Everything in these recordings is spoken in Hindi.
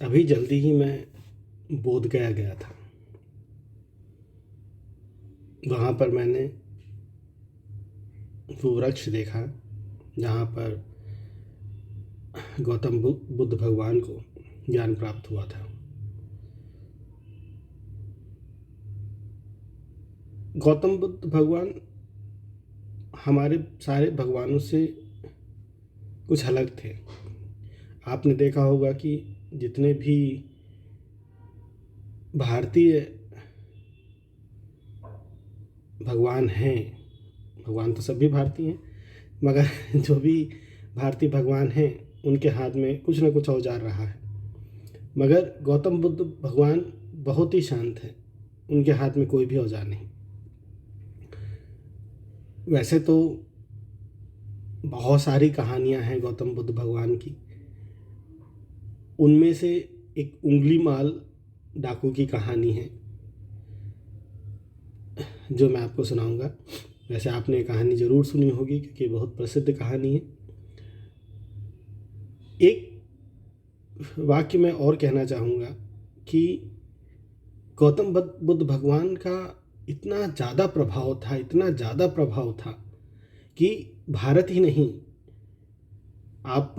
अभी जल्दी ही मैं बोध गया गया था। वहाँ पर मैंने वो वृक्ष देखा जहाँ पर गौतम बुद्ध भगवान को ज्ञान प्राप्त हुआ था। गौतम बुद्ध भगवान हमारे सारे भगवानों से कुछ अलग थे। आपने देखा होगा कि जितने भी भारतीय भगवान हैं, भगवान तो सभी भारतीय हैं, मगर जो भी भारतीय भगवान हैं उनके हाथ में कुछ न कुछ औजार रहा है। मगर गौतम बुद्ध भगवान बहुत ही शांत है, उनके हाथ में कोई भी औजार नहीं। वैसे तो बहुत सारी कहानियां हैं गौतम बुद्ध भगवान की। उनमें से एक उंगली माल डाकू की कहानी है जो मैं आपको सुनाऊंगा। वैसे आपने ये कहानी ज़रूर सुनी होगी क्योंकि बहुत प्रसिद्ध कहानी है। एक वाक्य मैं और कहना चाहूँगा कि गौतम बुद्ध भगवान का इतना ज़्यादा प्रभाव था, इतना ज़्यादा प्रभाव था कि भारत ही नहीं, आप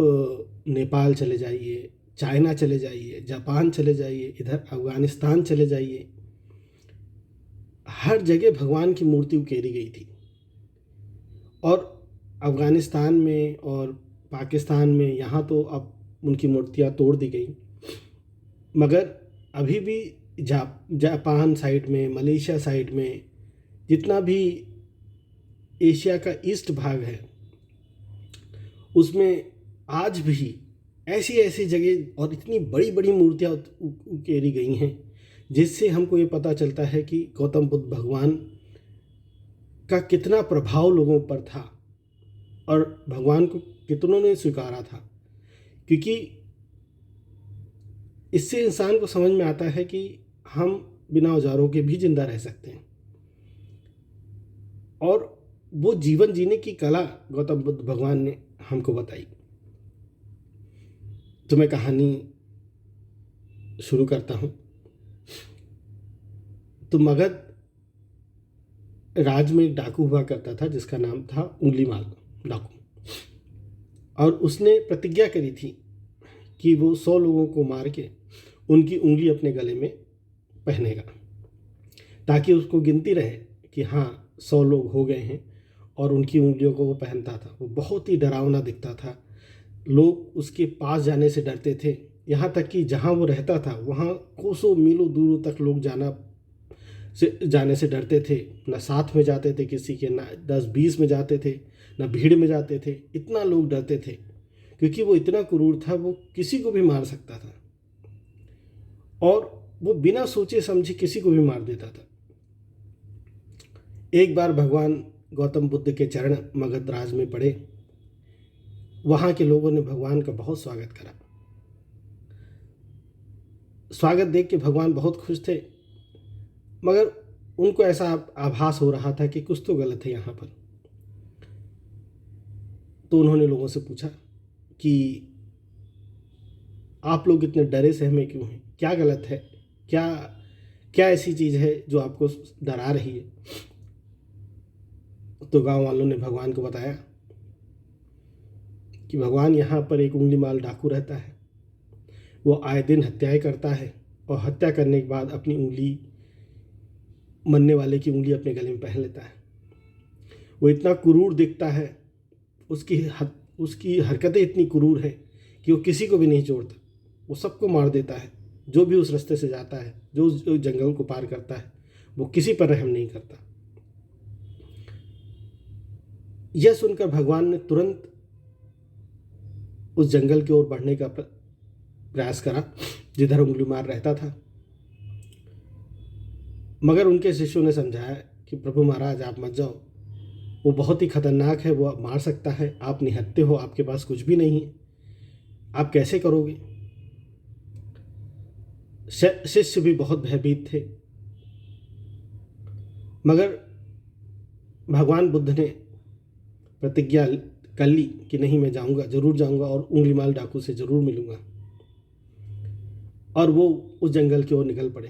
नेपाल चले जाइए, चाइना चले जाइए, जापान चले जाइए, इधर अफ़गानिस्तान चले जाइए, हर जगह भगवान की मूर्ति उकेरी गई थी। और अफ़गानिस्तान में और पाकिस्तान में यहाँ तो अब उनकी मूर्तियाँ तोड़ दी गई, मगर अभी भी जापान साइड में, मलेशिया साइड में, जितना भी एशिया का ईस्ट भाग है उसमें आज भी ऐसी ऐसी जगह और इतनी बड़ी बड़ी मूर्तियाँ उकेरी गई हैं जिससे हमको ये पता चलता है कि गौतम बुद्ध भगवान का कितना प्रभाव लोगों पर था और भगवान को कितनों ने स्वीकारा था। क्योंकि इससे इंसान को समझ में आता है कि हम बिना औजारों के भी जिंदा रह सकते हैं। और वो जीवन जीने की कला गौतम बुद्ध भगवान ने हमको बताई। तो मैं कहानी शुरू करता हूँ। तो मगध राज में एक डाकू हुआ करता था जिसका नाम था उंगली माल डाकू, और उसने प्रतिज्ञा करी थी कि वो 100 लोगों को मार के उनकी उंगली अपने गले में पहनेगा, ताकि उसको गिनती रहे कि हाँ 100 लोग हो गए हैं। और उनकी उंगलियों को वो पहनता था। वो बहुत ही डरावना दिखता था, लोग उसके पास जाने से डरते थे। यहाँ तक कि जहाँ वो रहता था वहाँ कोसों मीलों दूर तक लोग जाने से डरते थे। न साथ में जाते थे किसी के, ना 10-20 में जाते थे, ना भीड़ में जाते थे। इतना लोग डरते थे क्योंकि वो इतना क्रूर था, वो किसी को भी मार सकता था और वो बिना सोचे समझे किसी को भी मार देता था। एक बार भगवान गौतम बुद्ध के चरण मगध राज में पड़े। वहाँ के लोगों ने भगवान का बहुत स्वागत करा। स्वागत देख के भगवान बहुत खुश थे, मगर उनको ऐसा आभास हो रहा था कि कुछ तो गलत है यहाँ पर। तो उन्होंने लोगों से पूछा कि आप लोग इतने डरे सहमे क्यों हैं, क्या गलत है, क्या क्या ऐसी चीज़ है जो आपको डरा रही है। तो गांव वालों ने भगवान को बताया कि भगवान यहाँ पर एक उंगली माल डाकू रहता है, वो आए दिन हत्याएं करता है और हत्या करने के बाद अपनी उंगली, मरने वाले की उंगली अपने गले में पहन लेता है। वो इतना क्रूर दिखता है, उसकी हरकतें इतनी क्रूर हैं कि वो किसी को भी नहीं छोड़ता, वो सबको मार देता है। जो भी उस रास्ते से जाता है, जो जंगल को पार करता है, वो किसी पर रहम नहीं करता। यह सुनकर भगवान ने तुरंत उस जंगल की ओर बढ़ने का प्रयास करा जिधर उंगली मार रहता था। मगर उनके शिष्यों ने समझाया कि प्रभु महाराज आप मत जाओ, वो बहुत ही खतरनाक है, वो मार सकता है, आप निहत्थे हो, आपके पास कुछ भी नहीं है, आप कैसे करोगे। शिष्य भी बहुत भयभीत थे, मगर भगवान बुद्ध ने प्रतिज्ञा कर ली कि नहीं, मैं जाऊंगा, जरूर जाऊंगा और उंगली माल डाकू से जरूर मिलूंगा। और वो उस जंगल की ओर निकल पड़े।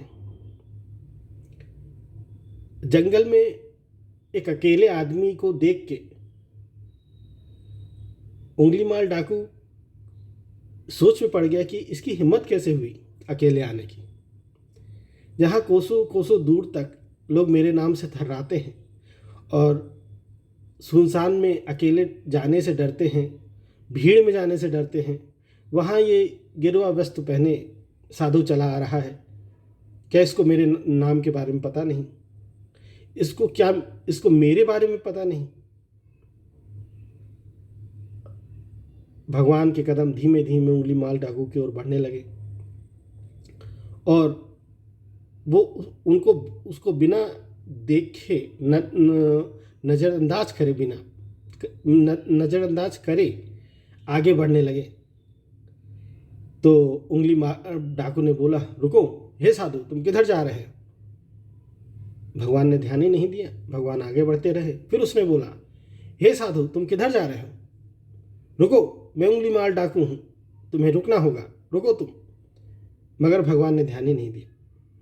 जंगल में एक अकेले आदमी को देख के उंगलीमाल डाकू सोच में पड़ गया कि इसकी हिम्मत कैसे हुई अकेले आने की, जहाँ कोसों कोसों दूर तक लोग मेरे नाम से थर्राते हैं और सुनसान में अकेले जाने से डरते हैं, भीड़ में जाने से डरते हैं, वहाँ ये गिरवा वस्त्र पहने साधु चला आ रहा है। क्या इसको मेरे नाम के बारे में पता नहीं? इसको मेरे बारे में पता नहीं? भगवान के कदम धीमे धीमे उंगलीमाल डाकू की ओर बढ़ने लगे और वो उसको बिना देखे नज़रअंदाज करे आगे बढ़ने लगे। तो डाकू ने बोला, रुको, हे साधु, तुम किधर जा रहे हो? भगवान ने ध्यान ही नहीं दिया, भगवान आगे बढ़ते रहे। फिर उसने बोला, हे साधु, तुम किधर जा रहे हो? रुको, मैं उंगलीमाल डाकू हूँ, तुम्हें रुकना होगा, रुको तुम। मगर भगवान ने ध्यान ही नहीं दिया,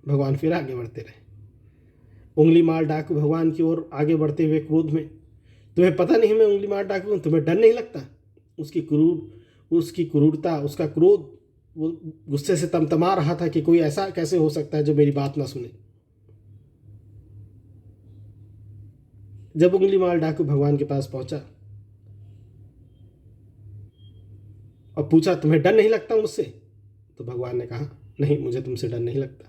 भगवान फिर आगे बढ़ते रहे। उंगलीमाल डाकू भगवान की ओर आगे बढ़ते हुए क्रोध में, तुम्हें पता नहीं मैं उंगलीमाल डाकू हूँ, तुम्हें डर नहीं लगता? उसकी क्रूरता, उसका क्रोध, वो गुस्से से तमतमा रहा था कि कोई ऐसा कैसे हो सकता है जो मेरी बात ना सुने। जब उंगलीमाल डाकू भगवान के पास पहुंचा और पूछा, तुम्हें डर नहीं लगता मुझसे? तो भगवान ने कहा, नहीं, मुझे तुमसे डर नहीं लगता।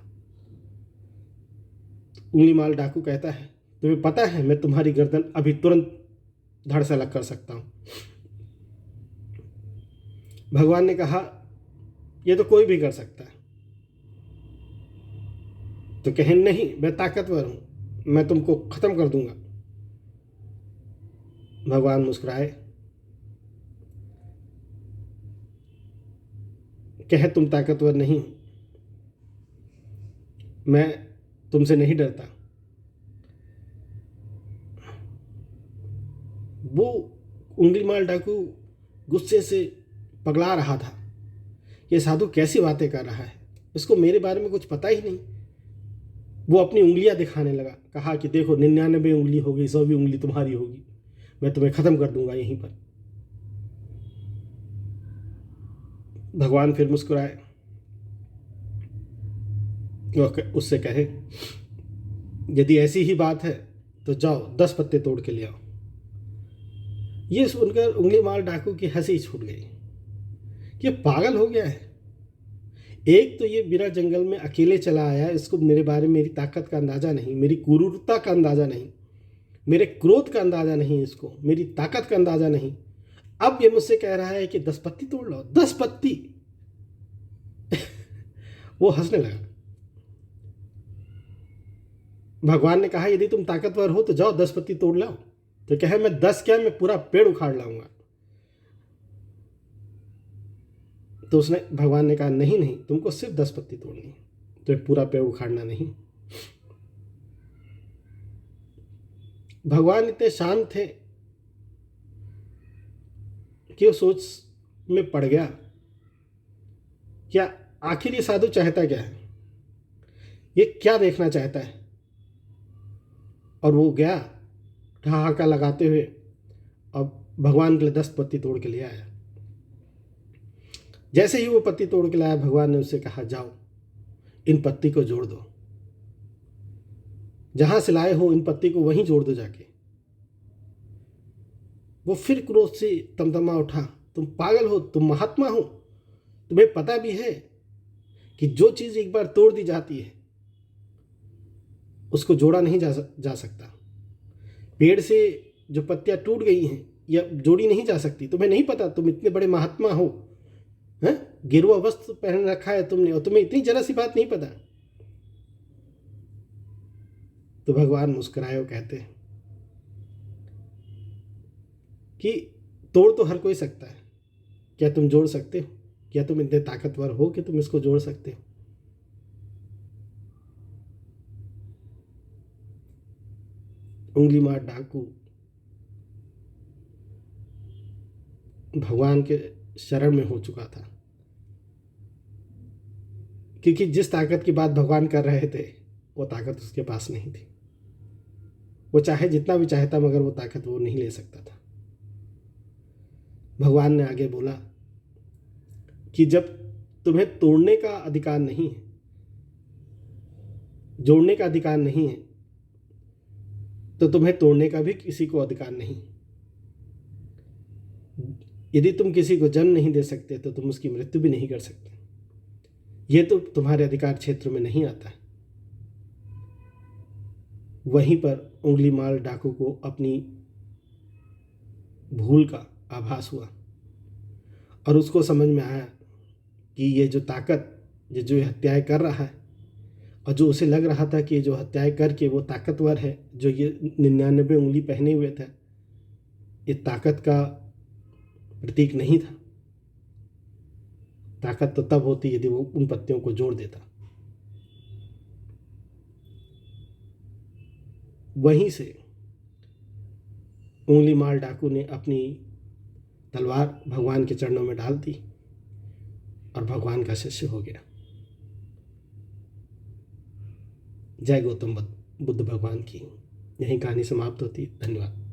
उंगलीमाल डाकू कहता है, तुम्हें पता है मैं तुम्हारी गर्दन अभी तुरंत धड़ से अलग कर सकता हूं। भगवान ने कहा, यह तो कोई भी कर सकता है। तो कहें, नहीं, मैं ताकतवर हूं, मैं तुमको खत्म कर दूंगा। भगवान मुस्कुराए, कहे, तुम ताकतवर नहीं हो, मैं तुमसे नहीं डरता। वो उंगलीमाल डाकू गुस्से से पगला रहा था। ये साधु कैसी बातें कर रहा है, इसको मेरे बारे में कुछ पता ही नहीं। वो अपनी उंगलियां दिखाने लगा, कहा कि देखो, 99 उंगली हो गई, 100वीं उंगली तुम्हारी होगी, मैं तुम्हें खत्म कर दूंगा यहीं पर। भगवान फिर मुस्कुराए, उससे कहे, यदि ऐसी ही बात है तो जाओ 10 पत्ते तोड़ के ले आओ। ये सुनकर उंगलीमाल डाकू की हंसी छूट गई। ये पागल हो गया है। एक तो ये बिना जंगल में अकेले चला आया, इसको मेरे बारे में मेरी ताकत का अंदाजा नहीं, मेरी क्रूरता का अंदाजा नहीं, मेरे क्रोध का अंदाजा नहीं, इसको मेरी ताकत का अंदाजा नहीं। अब ये मुझसे कह रहा है कि 10 पत्ती तोड़ लो, 10 पत्ती। वो हंसने लगा। भगवान ने कहा, यदि तुम ताकतवर हो तो जाओ 10 पत्ती तोड़ लाओ। तो कहे, मैं 10 क्या, मैं पूरा पेड़ उखाड़ लाऊंगा। तो भगवान ने कहा, नहीं नहीं, तुमको सिर्फ 10 पत्ती तोड़नी है, तो पूरा पेड़ उखाड़ना नहीं। भगवान इतने शांत थे कि वो सोच में पड़ गया, क्या आखिर ये साधु चाहता क्या है, ये क्या देखना चाहता है? और वो गया ठहाका लगाते हुए, अब भगवान के लिए 10 पत्ती तोड़ के ले आया। जैसे ही वो पत्ती तोड़ के लाया, भगवान ने उससे कहा, जाओ इन पत्ती को जोड़ दो, जहां से लाए हो इन पत्ती को वहीं जोड़ दो जाके। वो फिर क्रोध से तमतमा उठा, तुम पागल हो, तुम महात्मा हो, तुम्हें पता भी है कि जो चीज एक बार तोड़ दी जाती है उसको जोड़ा नहीं जा सकता। पेड़ से जो पत्तियां टूट गई हैं या जोड़ी नहीं जा सकती। तुम्हें नहीं पता, तुम इतने बड़े महात्मा हो, हैं? गिरवा वस्त्र पहन रखा है तुमने, और तुम्हें इतनी जरा सी बात नहीं पता। तो भगवान मुस्कुराए और कहते हैं कि तोड़ तो हर कोई सकता है, क्या तुम जोड़ सकते हो? क्या तुम इतने ताकतवर हो कि तुम इसको जोड़ सकते हो? उंगलीमाल डाकू भगवान के शरण में हो चुका था। क्योंकि जिस ताकत की बात भगवान कर रहे थे वो ताकत उसके पास नहीं थी। वो चाहे जितना भी चाहता मगर वो ताकत वो नहीं ले सकता था। भगवान ने आगे बोला कि जब तुम्हें तोड़ने का अधिकार नहीं है, जोड़ने का अधिकार नहीं है, तो तुम्हें तोड़ने का भी किसी को अधिकार नहीं। यदि तुम किसी को जन्म नहीं दे सकते तो तुम उसकी मृत्यु भी नहीं कर सकते। ये तो तुम्हारे अधिकार क्षेत्र में नहीं आता है। वहीं पर उंगलीमाल डाकू को अपनी भूल का आभास हुआ और उसको समझ में आया कि ये जो ताकत, ये जो हत्याएं कर रहा है और जो उसे लग रहा था कि ये जो हत्याएं करके वो ताकतवर है, जो ये 99 उंगली पहने हुए था, ये ताकत का प्रतीक नहीं था। ताकत तो तब होती यदि वो उन पत्तियों को जोड़ देता। वहीं से उंगलीमाल डाकू ने अपनी तलवार भगवान के चरणों में डाल दी और भगवान का शिष्य हो गया। जय गौतम बुद्ध भगवान की। यही कहानी समाप्त होती है। धन्यवाद।